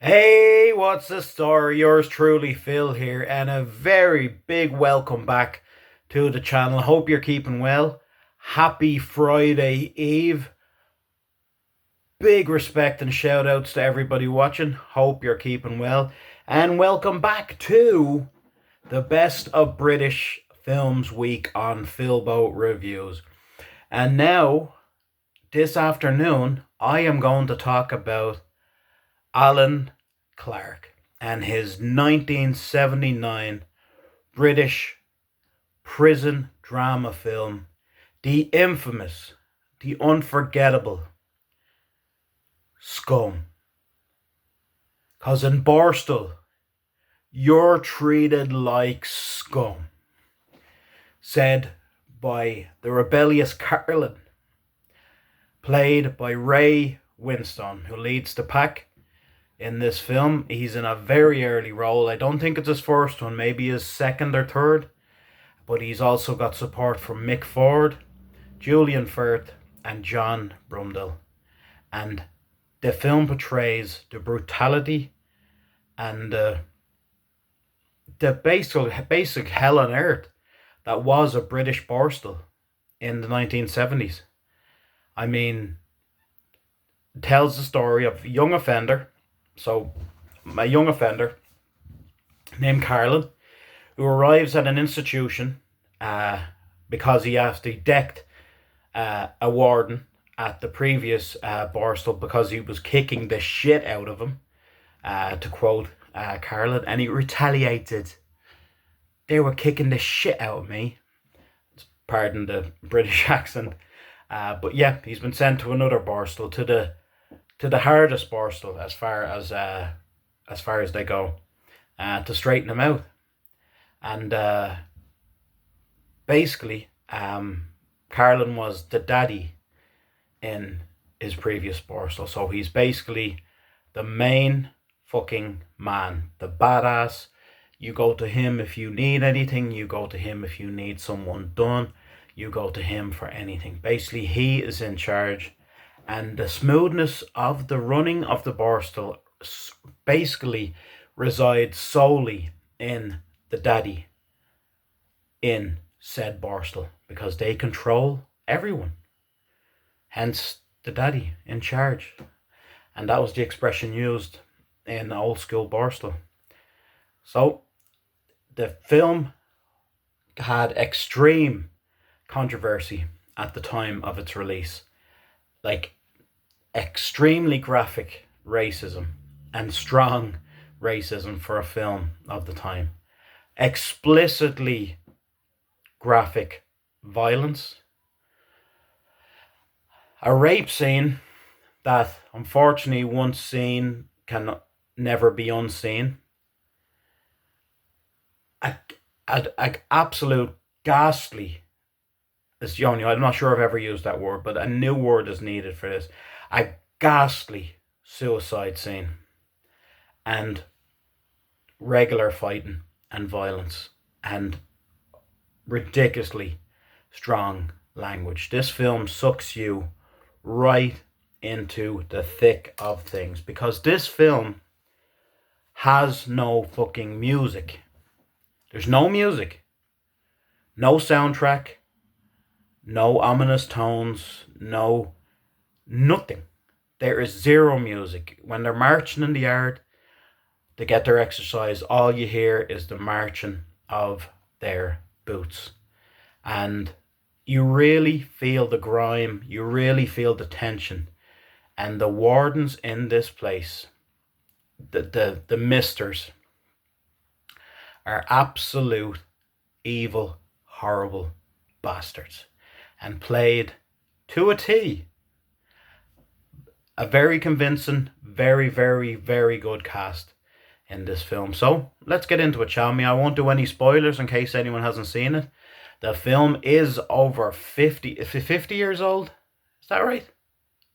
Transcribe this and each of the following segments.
Hey, what's the story? Yours truly, Phil here, and a very big welcome back to the channel. Hope you're keeping well. Happy Friday Eve. Big respect and shout outs to everybody watching. Hope you're keeping well. And welcome back to the Best of British Films Week on Philbo Reviews. And now, this afternoon, I am going to talk about Alan Clarke and his 1979 British prison drama film, the infamous, the unforgettable Scum. Because in Borstal, you're treated like scum. Said by the rebellious Carlin, played by raywinstone, who leads the pack in this film. He's in a very early role. I don't think it's his first one, maybe his second or third. But he's also got support from Mick Ford, Julian Firth, and John Brundle. And the film portrays the brutality and the basic hell on earth that was a British Borstal in the 1970s. I mean, it tells the story of a young offender. So, a young offender named Carlin, who arrives at an institution because he actually decked a warden at the previous Borstal because he was kicking the shit out of him, to quote Carlin, and he retaliated. They were kicking the shit out of me. Pardon the British accent. But yeah, he's been sent to another Borstal, to the hardest Borstal as far as they go, to straighten him out. And basically, Carlin was the daddy in his previous Borstal, so he's basically the main fucking man, the badass. You go to him if you need anything. You go to him if you need someone done. You go to him for anything. Basically, he is in charge. And the smoothness of the running of the Borstal basically resides solely in the daddy in said Borstal, because they control everyone. Hence, the daddy in charge. And that was the expression used in old school Borstal. So, the film had extreme controversy at the time of its release. Like, extremely graphic racism and strong racism for a film of the time. Explicitly graphic violence. A rape scene that, unfortunately, once seen can never be unseen. A absolute ghastly, I'm not sure I've ever used that word, but a new word is needed for this. A ghastly suicide scene. And regular fighting and violence. And ridiculously strong language. This film sucks you right into the thick of things, because this film has no fucking music. There's no music. No soundtrack. No ominous tones, nothing. There is zero music. When they're marching in the yard to get their exercise, all you hear is the marching of their boots. And you really feel the grime, you really feel the tension. And the wardens in this place, the misters, are absolute evil, horrible bastards. And played to a T. A very convincing, very, very, very good cast in this film. So, let's get into it, shall we? I won't do any spoilers in case anyone hasn't seen it. The film is over 50 years old. Is that right?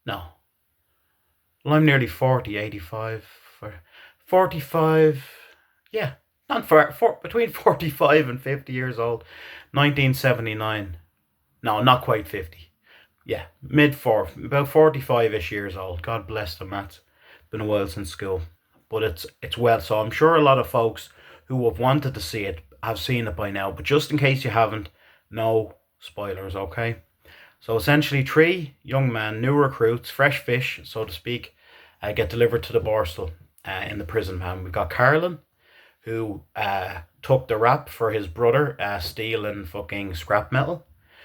No. Well, I'm nearly 40, 85, 45. Yeah, not far, between 45 and 50 years old. 1979. No, not quite 50. Yeah, about 45-ish years old. God bless the maths. Been a while since school. but it's well. So I'm sure a lot of folks who have wanted to see it have seen it by now. But just in case you haven't, no spoilers, okay? So essentially, three young men, new recruits, fresh fish, so to speak, get delivered to the Borstal in the prison van. We've got Carlin, who took the rap for his brother stealing fucking scrap metal.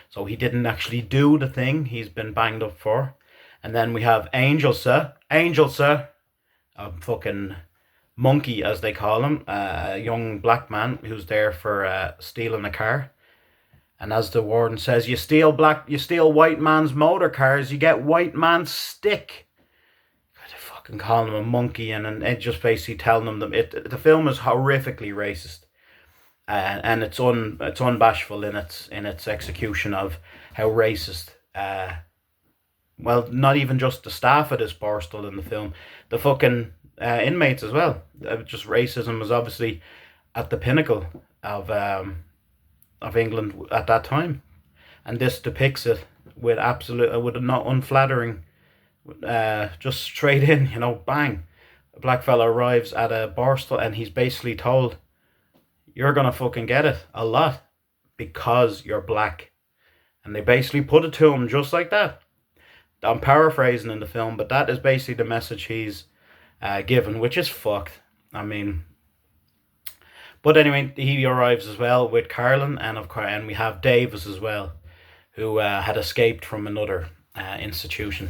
So he didn't actually do the thing he's been banged up for. And then we have Angel, sir, a fucking monkey, as they call him, a young black man who's there for stealing a car. And as the warden says, you steal white man's motor cars, you get white man's stick. They fucking calling him a monkey, and it just basically telling them the film is horrifically racist, and it's unbashful in its execution of how racist. Well, not even just the staff of this Borstal in the film, the fucking inmates as well. Just racism was obviously at the pinnacle of England at that time, and this depicts it with with a not unflattering, just straight in, bang. A black fella arrives at a Borstal and he's basically told, you're gonna fucking get it a lot because you're black, and they basically put it to him just like that. I'm paraphrasing in the film, but that is basically the message he's given, which is fucked. I mean, but anyway, he arrives as well with Carlin, and we have Davis as well, who had escaped from another institution.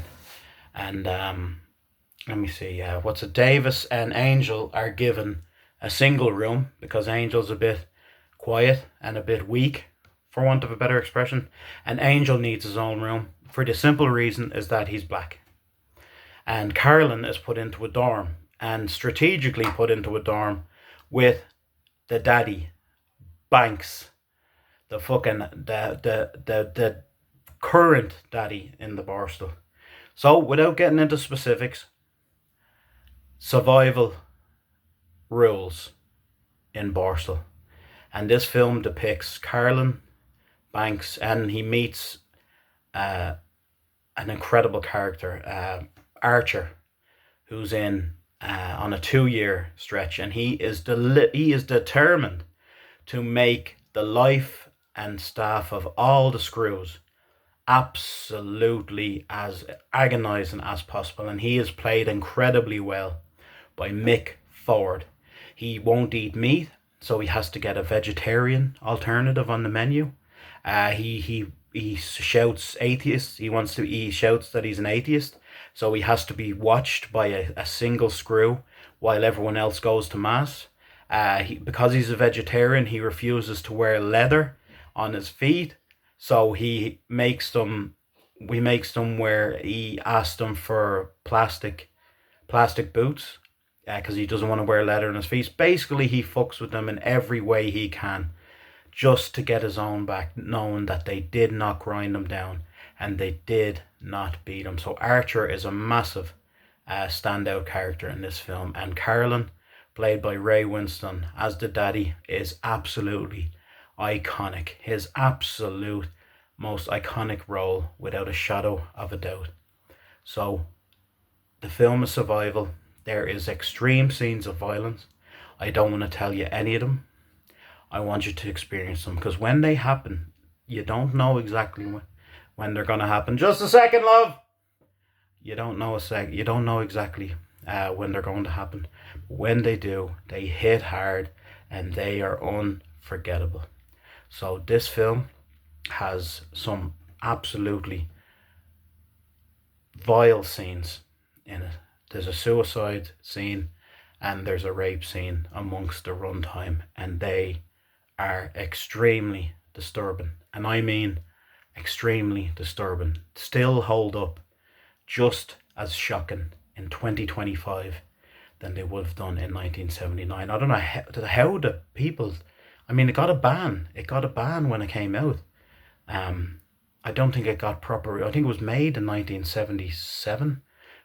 And let me see, what's it? Davis and Angel are given a single room because Angel's a bit quiet and a bit weak, for want of a better expression, and Angel needs his own room for the simple reason is that he's black. And Carlin is put into a dorm, and strategically put into a dorm with the daddy, Banks, the fucking the current daddy in the Borstal. So without getting into specifics, survival rules in Borstal, and this film depicts Carlin, Banks, and he meets an incredible character, Archer, who's in on a 2-year stretch, and he is determined to make the life and staff of all the screws absolutely as agonizing as possible, and he is played incredibly well by Mick Ford. He won't eat meat, so he has to get a vegetarian alternative on the menu. He shouts atheist. He shouts that he's an atheist, so he has to be watched by a single screw while everyone else goes to mass. Because he's a vegetarian, he refuses to wear leather on his feet, so he makes them wear. He asked them for plastic boots, because he doesn't want to wear leather on his feet. Basically, he fucks with them in every way he can, just to get his own back, knowing that they did not grind him down and they did not beat him. So Archer is a massive standout character in this film, and Carlin, played by Ray Winston as the daddy, is absolutely iconic. His absolute most iconic role, without a shadow of a doubt. So the film is survival. There is extreme scenes of violence. I don't want to tell you any of them. I want you to experience them, because when they happen, you don't know exactly when they're gonna happen. Just a second, love. You don't know exactly when they're going to happen. When they do, they hit hard and they are unforgettable. So this film has some absolutely vile scenes in it. There's a suicide scene and there's a rape scene amongst the runtime, and they are extremely disturbing, and I mean extremely disturbing. Still hold up just as shocking in 2025 than they would have done in 1979. I don't know how the people, I mean, it got a ban when it came out. I don't think it got proper, I think it was made in 1977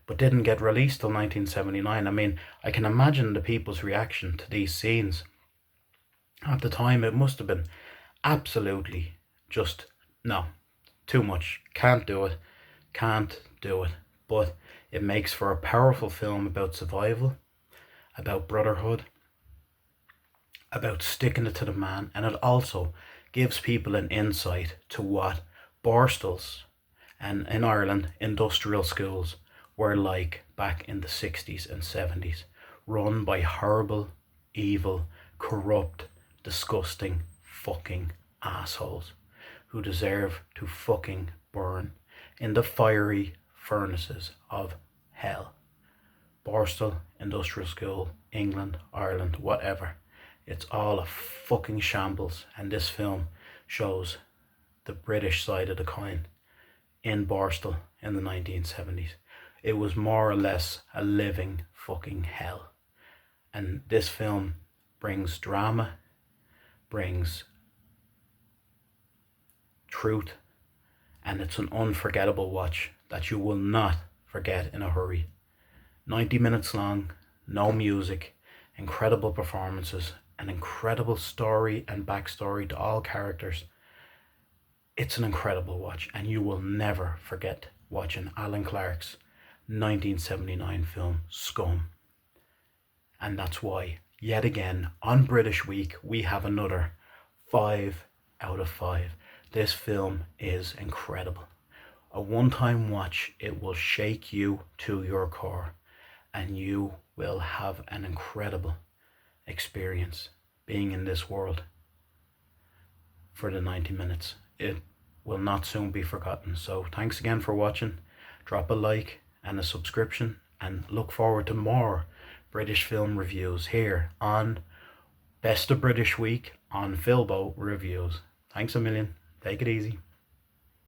but didn't get released till 1979. I mean, I can imagine the people's reaction to these scenes at the time. It must have been absolutely just, no, too much. Can't do it. But it makes for a powerful film about survival, about brotherhood, about sticking it to the man, and it also gives people an insight to what Borstals and in Ireland industrial schools were like back in the 60s and 70s, run by horrible, evil, corrupt, disgusting fucking assholes who deserve to fucking burn in the fiery furnaces of hell. Borstal Industrial School, England, Ireland, whatever. It's all a fucking shambles, and this film shows the British side of the coin in Borstal in the 1970s. It was more or less a living fucking hell. And this film brings drama, brings truth, and it's an unforgettable watch that you will not forget in a hurry. 90 minutes long, no music, incredible performances, an incredible story and backstory to all characters. It's an incredible watch, and you will never forget watching Alan Clarke's 1979 film Scum. And that's why, yet again, on British Week, we have another 5 out of 5. This film is incredible. A one-time watch, it will shake you to your core, and you will have an incredible experience being in this world for the 90 minutes. It will not soon be forgotten. So thanks again for watching. Drop a like and a subscription, and look forward to more British film reviews here on Best of British Week on Philbo Reviews. Thanks a million. Take it easy.